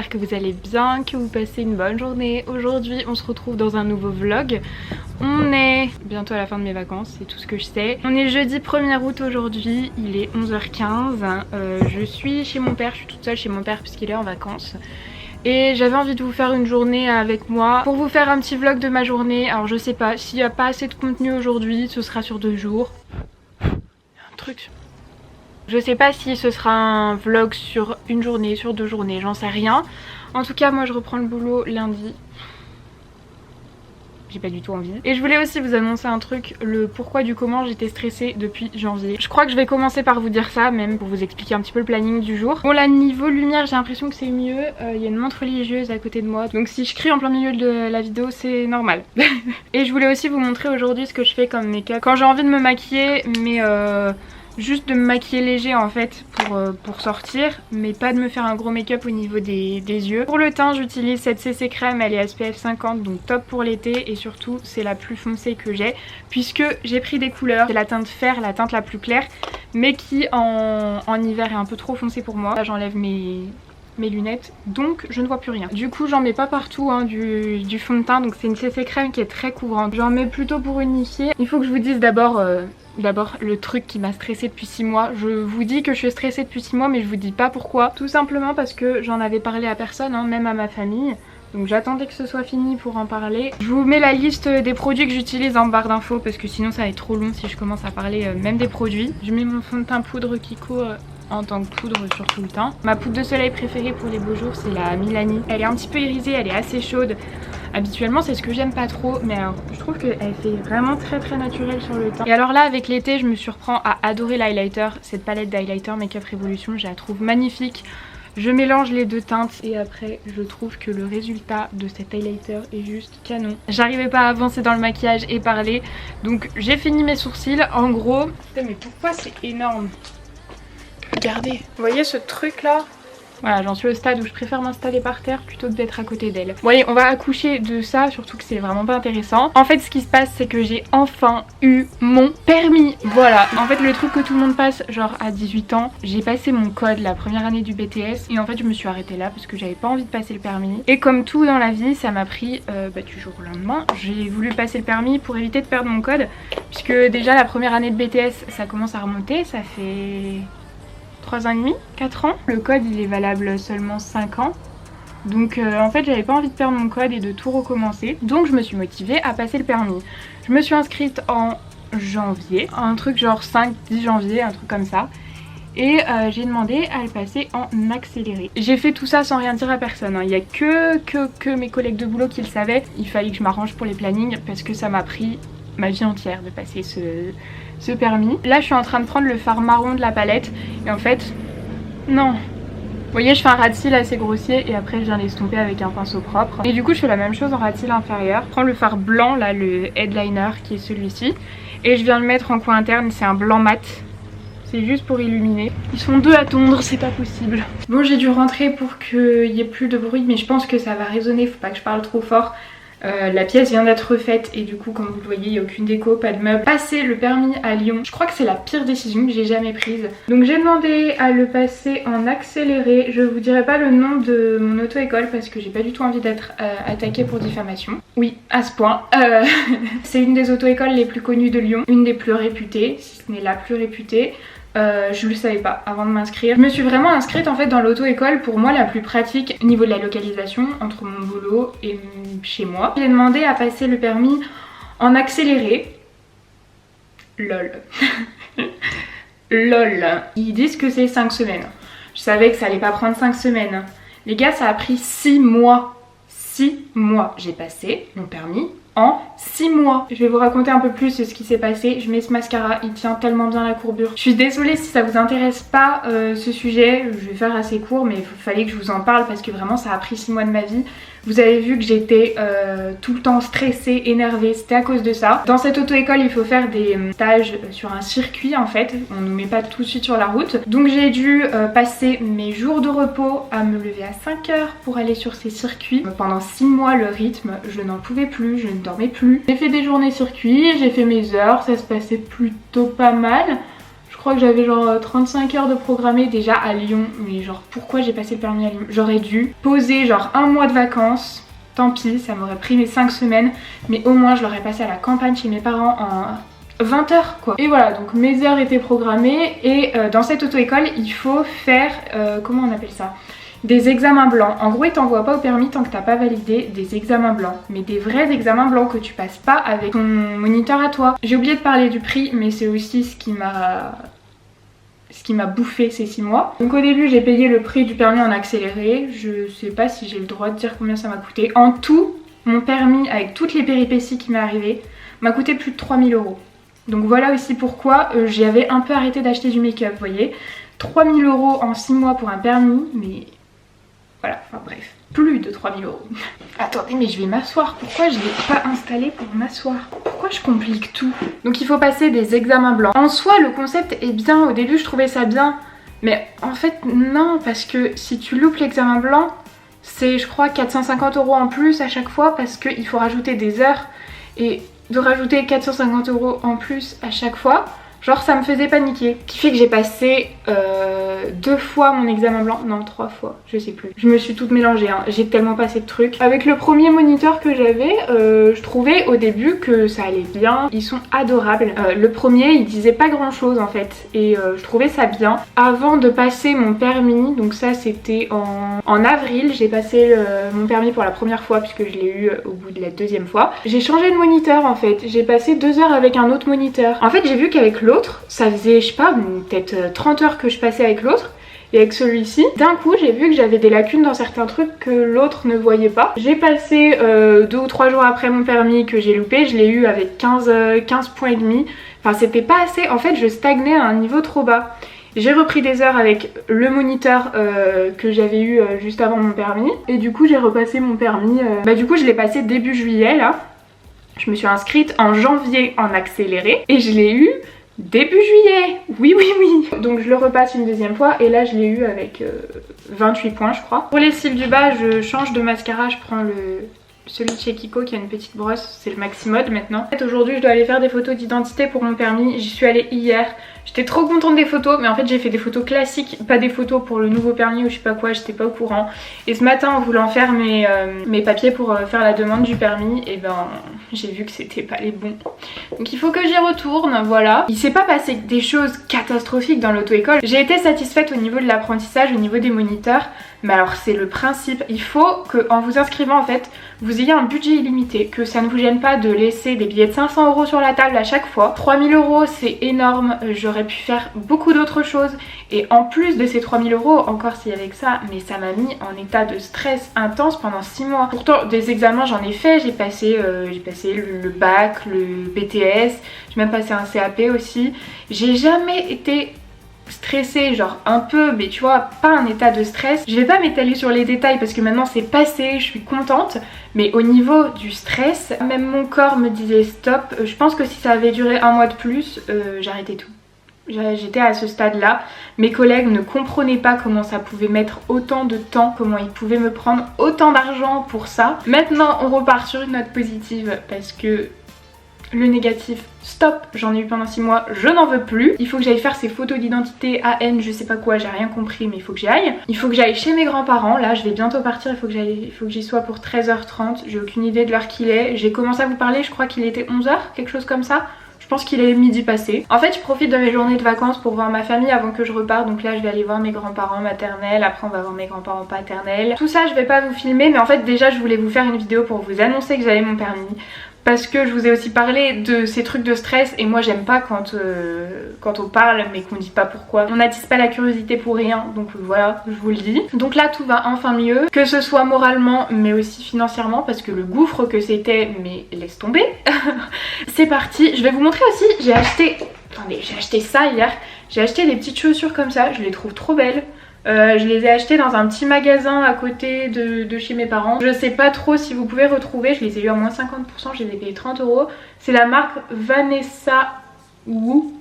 j'espère que vous allez bien, que vous passez une bonne journée. Aujourd'hui on se retrouve dans un nouveau vlog. On est bientôt à la fin de mes vacances, c'est tout ce que je sais. On est jeudi 1er août aujourd'hui, il est 11h15. Je suis chez mon père, je suis toute seule chez mon père puisqu'il est en vacances. Et j'avais envie de vous faire une journée avec moi pour vous faire un petit vlog de ma journée. Alors je sais pas, s'il n'y a pas assez de contenu aujourd'hui, ce sera sur 2 jours. Il y a un truc. Je sais pas si ce sera un vlog sur une journée, sur 2 journées, j'en sais rien. En tout cas moi je reprends le boulot lundi. J'ai pas du tout envie. Et je voulais aussi vous annoncer un truc, le pourquoi du comment j'étais stressée depuis janvier. Je crois que je vais commencer par vous dire ça, même pour vous expliquer un petit peu le planning du jour. Bon là niveau lumière j'ai l'impression que c'est mieux, il y a une montre religieuse à côté de moi, donc si je crie en plein milieu de la vidéo c'est normal. Et je voulais aussi vous montrer aujourd'hui ce que je fais comme make-up. Quand j'ai envie de me maquiller, mais juste de me maquiller léger en fait pour sortir, mais pas de me faire un gros make-up au niveau des yeux. Pour le teint j'utilise cette CC crème, elle est SPF 50 donc top pour l'été et surtout c'est la plus foncée que j'ai puisque j'ai pris des couleurs. C'est la teinte fer, la teinte la plus claire mais qui en hiver est un peu trop foncée pour moi. Là j'enlève mes lunettes donc je ne vois plus rien. Du coup j'en mets pas partout hein, du fond de teint, donc c'est une CC crème qui est très couvrante. J'en mets plutôt pour unifier. Il faut que je vous dise d'abord le truc qui m'a stressée depuis 6 mois. Je vous dis que je suis stressée depuis 6 mois mais je vous dis pas pourquoi. Tout simplement parce que j'en avais parlé à personne, hein, même à ma famille. Donc j'attendais que ce soit fini pour en parler. Je vous mets la liste des produits que j'utilise en barre d'infos parce que sinon ça va être trop long si je commence à parler même des produits. Je mets mon fond de teint poudre Kiko en tant que poudre sur tout le teint. Ma poudre de soleil préférée pour les beaux jours c'est la Milani. Elle est un petit peu irisée, elle est assez chaude. Habituellement c'est ce que j'aime pas trop, mais alors je trouve qu'elle fait vraiment très naturelle sur le teint. Et alors là avec l'été je me surprends à adorer l'highlighter. Cette palette d'highlighter Makeup Revolution je la trouve magnifique. Je mélange les 2 teintes et après je trouve que le résultat de cet highlighter est juste canon. J'arrivais pas à avancer dans le maquillage et parler, donc j'ai fini mes sourcils en gros. Putain mais pourquoi c'est énorme? Regardez, vous voyez ce truc là? Voilà, j'en suis au stade où je préfère m'installer par terre plutôt que d'être à côté d'elle. Bon allez, on va accoucher de ça, surtout que c'est vraiment pas intéressant. En fait, ce qui se passe, c'est que j'ai enfin eu mon permis. Voilà, en fait, le truc que tout le monde passe, genre à 18 ans, j'ai passé mon code la première année du BTS. Et en fait, je me suis arrêtée là parce que j'avais pas envie de passer le permis. Et comme tout dans la vie, ça m'a pris du jour au lendemain. J'ai voulu passer le permis pour éviter de perdre mon code. Puisque déjà, la première année de BTS, ça commence à remonter, ça fait 3 ans et demi, 4 ans. Le code il est valable seulement 5 ans. Donc en fait j'avais pas envie de perdre mon code et de tout recommencer. Donc je me suis motivée à passer le permis. Je me suis inscrite en janvier, un truc genre 5-10 janvier, un truc comme ça. Et j'ai demandé à le passer en accéléré. J'ai fait tout ça sans rien dire à personne, hein. Il n'y a que mes collègues de boulot qui le savaient. Il fallait que je m'arrange pour les plannings parce que ça m'a pris ma vie entière de passer ce permis. Là je suis en train de prendre le fard marron de la palette et en fait non, vous voyez je fais un ras de cils assez grossier et après je viens l'estomper avec un pinceau propre. Et du coup je fais la même chose en ras de cils inférieur. Je prends le fard blanc là, le headliner qui est celui-ci, et je viens le mettre en coin interne. C'est un blanc mat, c'est juste pour illuminer. Ils sont 2 à tondre, c'est pas possible. Bon j'ai dû rentrer pour qu'il y ait plus de bruit mais je pense que ça va résonner, faut pas que je parle trop fort. La pièce vient d'être refaite et du coup comme vous le voyez il n'y a aucune déco, pas de meubles. Passer le permis à Lyon, je crois que c'est la pire décision que j'ai jamais prise. Donc j'ai demandé à le passer en accéléré. Je vous dirai pas le nom de mon auto-école parce que j'ai pas du tout envie d'être attaquée pour diffamation. Oui, à ce point. C'est une des auto-écoles les plus connues de Lyon, une des plus réputées, si ce n'est la plus réputée. Je le savais pas avant de m'inscrire. Je me suis vraiment inscrite en fait dans l'auto-école pour moi la plus pratique au niveau de la localisation entre mon boulot et chez moi. J'ai demandé à passer le permis en accéléré. Lol. Lol. Ils disent que c'est 5 semaines. Je savais que ça allait pas prendre 5 semaines. Les gars, ça a pris 6 mois. 6 mois. J'ai passé mon permis en 6 mois. Je vais vous raconter un peu plus ce qui s'est passé. Je mets ce mascara, il tient tellement bien la courbure. Je suis désolée si ça vous intéresse pas ce sujet, je vais faire assez court mais il fallait que je vous en parle parce que vraiment ça a pris 6 mois de ma vie. Vous avez vu que j'étais tout le temps stressée, énervée, c'était à cause de ça. Dans cette auto-école il faut faire des stages sur un circuit en fait, on nous met pas tout de suite sur la route. Donc j'ai dû passer mes jours de repos à me lever à 5 heures pour aller sur ces circuits. Pendant 6 mois le rythme, je n'en pouvais plus, je ne dormais plus. J'ai fait des journées circuits, j'ai fait mes heures, ça se passait plutôt pas mal. Je crois que j'avais genre 35 heures de programmé déjà à Lyon. Mais genre pourquoi j'ai passé le permis à Lyon? J'aurais dû poser genre un mois de vacances. Tant pis, ça m'aurait pris mes 5 semaines. Mais au moins je l'aurais passé à la campagne chez mes parents en 20 heures quoi. Et voilà, donc mes heures étaient programmées. Et dans cette auto-école il faut faire, comment on appelle ça, des examens blancs. En gros ils t'envoient pas au permis tant que t'as pas validé des examens blancs. Mais des vrais examens blancs que tu passes pas avec ton moniteur à toi. J'ai oublié de parler du prix mais c'est aussi ce qui m'a bouffé ces 6 mois. Donc au début j'ai payé le prix du permis en accéléré. Je sais pas si j'ai le droit de dire combien ça m'a coûté. En tout, mon permis avec toutes les péripéties qui m'est arrivé m'a coûté plus de 3000 €. Donc voilà aussi pourquoi j'avais un peu arrêté d'acheter du make-up, vous voyez. 3000 € en 6 mois pour un permis, mais voilà, enfin bref, plus de 3000 €. Attendez, mais je vais m'asseoir. Pourquoi je l'ai pas installé pour m'asseoir? Pourquoi je complique tout? Donc il faut passer des examens blancs. En soi, le concept est bien. Au début, je trouvais ça bien. Mais en fait, non, parce que si tu loupes l'examen blanc, c'est je crois 450 € en plus à chaque fois parce qu'il faut rajouter des heures. Et de rajouter 450 € en plus à chaque fois, genre ça me faisait paniquer. Ce qui fait que j'ai passé 2 fois mon examen blanc, non 3 fois, je sais plus. Je me suis toute mélangée, hein. J'ai tellement passé de trucs. Avec le premier moniteur que j'avais, je trouvais au débui que ça allait bien. Ils sont adorables. Le premier il disait pas grand chose en fait et je trouvais ça bien. Avant de passer mon permis, donc ça c'était en avril, j'ai passé mon permis pour la première fois puisque je l'ai eu au bout de la 2e fois. J'ai changé de moniteur en fait. J'ai passé 2 heures avec un autre moniteur. En fait j'ai vu qu'avec l'autre, ça faisait je sais pas peut-être 30 heures que je passais avec l'autre. Et avec celui-ci, d'un coup j'ai vu que j'avais des lacunes dans certains trucs que l'autre ne voyait pas. J'ai passé 2 ou 3 jours après mon permis que j'ai loupé, je l'ai eu avec 15 points et demi. Enfin c'était pas assez, en fait je stagnais à un niveau trop bas. J'ai repris des heures avec le moniteur que j'avais eu juste avant mon permis. Et du coup j'ai repassé mon permis, du coup je l'ai passé début juillet là. Je me suis inscrite en janvier en accéléré et je l'ai eu début juillet. Oui oui oui. Donc je le repasse une 2e fois et là je l'ai eu avec 28 points je crois. Pour les cils du bas je change de mascara, je prends celui de chez Kiko qui a une petite brosse, c'est le Maximode maintenant. En fait aujourd'hui je dois aller faire des photos d'identité pour mon permis, j'y suis allée hier. J'étais trop contente des photos mais en fait j'ai fait des photos classiques, pas des photos pour le nouveau permis ou je sais pas quoi, j'étais pas au courant. Et ce matin en voulant faire mes papiers pour faire la demande du permis, et ben j'ai vu que c'était pas les bons. Donc il faut que j'y retourne, voilà. Il s'est pas passé des choses catastrophiques dans l'auto-école. J'ai été satisfaite au niveau de l'apprentissage, au niveau des moniteurs. Mais alors c'est le principe, il faut qu'en vous inscrivant en fait, vous ayez un budget illimité, que ça ne vous gêne pas de laisser des billets de 500 € sur la table à chaque fois. 3000 € c'est énorme, j'aurais pu faire beaucoup d'autres choses et en plus de ces 3000 €, encore s'il y avait que ça, mais ça m'a mis en état de stress intense pendant 6 mois. Pourtant des examens j'en ai fait, j'ai passé le bac, le BTS, j'ai même passé un CAP aussi. J'ai jamais été stressée, genre un peu, mais tu vois, pas un état de stress. Je vais pas m'étaler sur les détails parce que maintenant c'est passé, je suis contente, mais au niveau du stress, même mon corps me disait stop. Je pense que si ça avait duré un mois de plus, j'arrêtais tout. J'étais à ce stade là, mes collègues ne comprenaient pas comment ça pouvait mettre autant de temps, comment ils pouvaient me prendre autant d'argent pour ça. Maintenant on repart sur une note positive parce que le négatif, stop, j'en ai eu pendant 6 mois, je n'en veux plus. Il faut que j'aille faire ces photos d'identité AN, je sais pas quoi, j'ai rien compris mais il faut que j'y aille. Il faut que j'aille chez mes grands-parents, là je vais bientôt partir, il faut que j'y sois pour 13h30, j'ai aucune idée de l'heure qu'il est. J'ai commencé à vous parler, je crois qu'il était 11h, quelque chose comme ça. Je pense qu'il est midi passé. En fait je profite de mes journées de vacances pour voir ma famille avant que je reparte. Donc là je vais aller voir mes grands-parents maternels, après on va voir mes grands-parents paternels. Tout ça je vais pas vous filmer mais en fait déjà je voulais vous faire une vidéo pour vous annoncer que j'avais mon permis. Parce que je vous ai aussi parlé de ces trucs de stress et moi j'aime pas quand on parle mais qu'on dit pas pourquoi. On n'attise pas la curiosité pour rien, donc voilà, je vous le dis. Donc là tout va enfin mieux, que ce soit moralement mais aussi financièrement parce que le gouffre que c'était, mais laisse tomber. C'est parti, je vais vous montrer aussi, j'ai acheté ça hier, j'ai acheté des petites chaussures comme ça, je les trouve trop belles. Je les ai achetées dans un petit magasin à côté de chez mes parents. Je sais pas trop si vous pouvez retrouver, je les ai eu à moins 50%, je les ai payés 30 €. C'est la marque Vanessa Wu.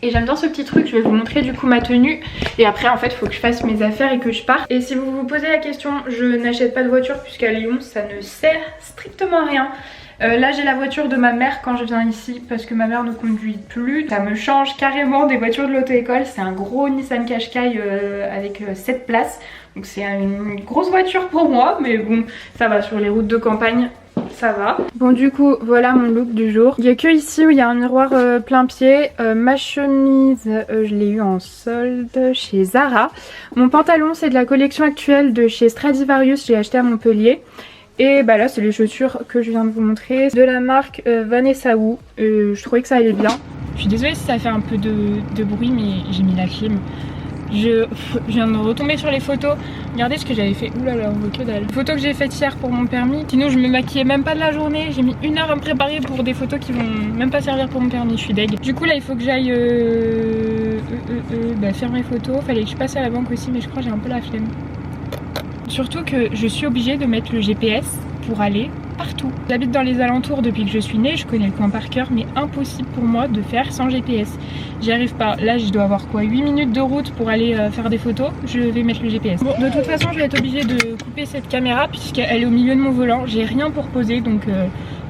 Et j'aime bien ce petit truc, je vais vous montrer du coup ma tenue. Et après en fait il faut que je fasse mes affaires et que je parte. Et si vous vous posez la question, je n'achète pas de voiture puisqu'à Lyon ça ne sert strictement à rien. Là j'ai la voiture de ma mère quand je viens ici parce que ma mère ne conduit plus. Ça me change carrément des voitures de l'auto-école. C'est un gros Nissan Qashqai avec 7 places. Donc c'est une grosse voiture pour moi, mais bon ça va, sur les routes de campagne ça va. Bon du coup voilà mon look du jour. Il n'y a que ici où il y a un miroir plein pied. Ma chemise je l'ai eu en solde chez Zara. Mon pantalon c'est de la collection actuelle de chez Stradivarius, j'ai acheté à Montpellier. Et bah là c'est les chaussures que je viens de vous montrer de la marque Vanessa Wu. Je trouvais que ça allait bien. Je suis désolée si ça fait un peu de bruit mais j'ai mis la clim. Je viens de retomber sur les photos. Regardez ce que j'avais fait. Ouh là là, on voit que dalle. Photo que j'ai faite hier pour mon permis. Sinon je me maquillais même pas de la journée. J'ai mis 1 heure à me préparer pour des photos qui vont même pas servir pour mon permis. Je suis deg. Du coup là il faut que j'aille faire mes photos. Fallait que je passe à la banque aussi mais je crois que j'ai un peu la flemme. Surtout que je suis obligée de mettre le GPS pour aller partout. J'habite dans les alentours depuis que je suis née, je connais le coin par cœur, mais impossible pour moi de faire sans GPS. J'y arrive pas. Là je dois avoir quoi, 8 minutes de route pour aller faire des photos. Je vais mettre le GPS. Bon, de toute façon je vais être obligée de couper cette caméra puisqu'elle est au milieu de mon volant. J'ai rien pour poser donc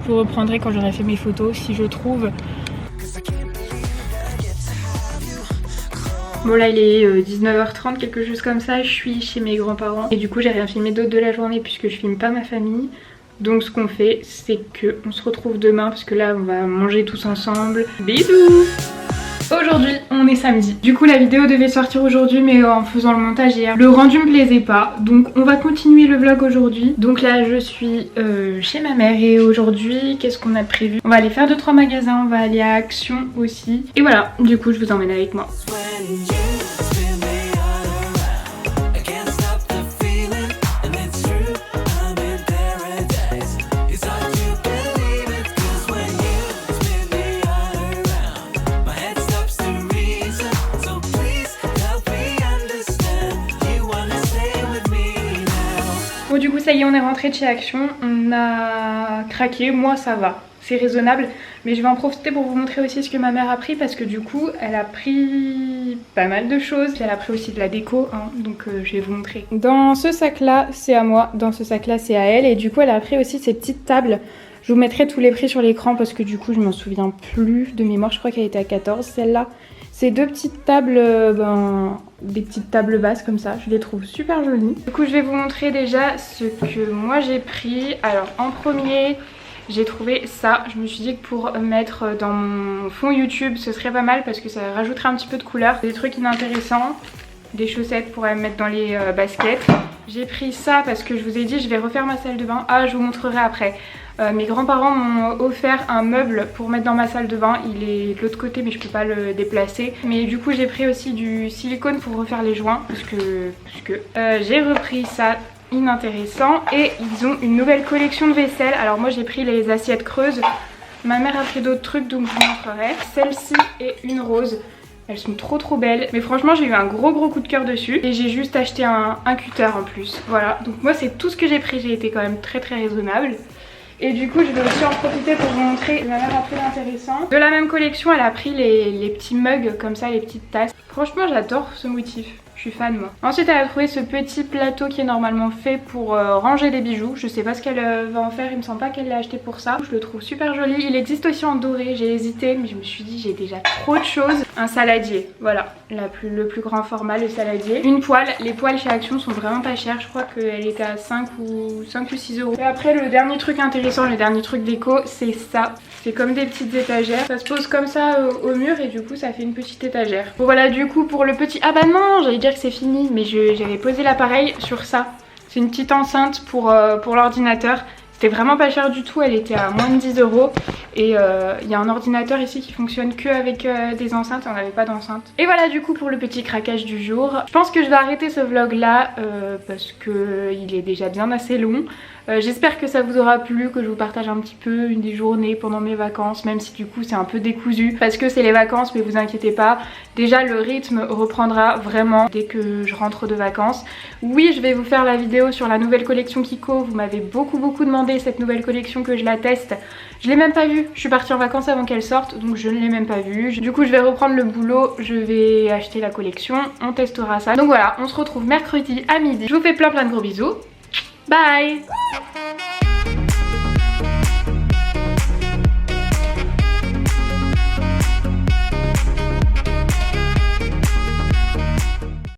je reprendrai quand j'aurai fait mes photos si je trouve. Bon là il est 19h30, quelque chose comme ça, je suis chez mes grands-parents et du coup j'ai rien filmé d'autre de la journée puisque je filme pas ma famille. Donc ce qu'on fait c'est qu'on se retrouve demain parce que là on va manger tous ensemble. Bisous! Aujourd'hui on est samedi. Du coup la vidéo devait sortir aujourd'hui mais en faisant le montage hier le rendu me plaisait pas. Donc on va continuer le vlog aujourd'hui. Donc là je suis chez ma mère et aujourd'hui qu'est-ce qu'on a prévu? On va aller faire 2-3 magasins, on va aller à Action aussi. Et voilà, du coup je vous emmène avec moi. Bon du coup ça y est on est rentré de chez Action, on a craqué, moi ça va, c'est raisonnable. Mais je vais en profiter pour vous montrer aussi ce que ma mère a pris parce que du coup elle a pris pas mal de choses. Puis elle a pris aussi de la déco hein, donc je vais vous montrer. Dans ce sac là c'est à moi, dans ce sac là c'est à elle et du coup elle a pris aussi ces petites tables. Je vous mettrai tous les prix sur l'écran parce que du coup je m'en souviens plus de mémoire, je crois qu'elle était à 14 celle-là. Ces deux petites tables, des petites tables basses comme ça, je les trouve super jolies. Du coup je vais vous montrer déjà ce que moi j'ai pris. Alors en premier j'ai trouvé ça, je me suis dit que pour mettre dans mon fond YouTube ce serait pas mal parce que ça rajouterait un petit peu de couleur. Des trucs inintéressants, des chaussettes pour mettre dans les baskets. J'ai pris ça parce que je vous ai dit je vais refaire ma salle de bain. Ah je vous montrerai après. Mes grands-parents m'ont offert un meuble pour mettre dans ma salle de bain. Il est de l'autre côté mais je peux pas le déplacer. Mais du coup j'ai pris aussi du silicone pour refaire les joints. Parce que j'ai repris ça, inintéressant. Et ils ont une nouvelle collection de vaisselle. Alors moi j'ai pris les assiettes creuses. Ma mère a pris d'autres trucs donc je vous montrerai. Celle-ci est une rose. Elles sont trop belles. Mais franchement j'ai eu un gros coup de cœur dessus. Et j'ai juste acheté un cutter en plus. Voilà, donc moi c'est tout ce que j'ai pris. J'ai été quand même très raisonnable. Et du coup je vais aussi en profiter pour vous montrer ma mère a pris l'intéressant. De la même collection elle a pris les petits mugs comme ça, les petites tasses. Franchement j'adore ce motif. Je suis fan moi. Ensuite elle a trouvé ce petit plateau qui est normalement fait pour ranger des bijoux. Je sais pas ce qu'elle va en faire, il me semble pas qu'elle l'a acheté pour ça. Je le trouve super joli. Il existe aussi en doré, j'ai hésité mais je me suis dit j'ai déjà trop de choses. Un saladier, voilà, le plus grand format, le saladier. Une poêle, les poêles chez Action sont vraiment pas chères. Je crois qu'elle était à 5 ou 6 euros. Et après le dernier truc intéressant, le dernier truc déco, c'est ça. C'est comme des petites étagères. Ça se pose comme ça au mur et du coup ça fait une petite étagère. Bon voilà du coup pour le petit... Ah bah non, j'allais dire que c'est fini mais j'avais posé l'appareil sur ça. C'est une petite enceinte pour l'ordinateur. C'était vraiment pas cher du tout, elle était à moins de 10 euros. Et il y a un ordinateur ici qui fonctionne que avec des enceintes, on n'avait pas d'enceinte. Et voilà du coup pour le petit craquage du jour. Je pense que je vais arrêter ce vlog là parce que il est déjà bien assez long. J'espère que ça vous aura plu, que je vous partage un petit peu une des journées pendant mes vacances, même si du coup c'est un peu décousu parce que c'est les vacances, mais vous inquiétez pas, déjà le rythme reprendra vraiment dès que je rentre de vacances. Oui je vais vous faire la vidéo sur la nouvelle collection Kiko, vous m'avez beaucoup demandé cette nouvelle collection que je la teste. Je l'ai même pas vue, je suis partie en vacances avant qu'elle sorte donc je ne l'ai même pas vue. Du coup je vais reprendre le boulot, je vais acheter la collection, on testera ça. Donc voilà, on se retrouve mercredi à midi. Je vous fais plein de gros bisous. Bye!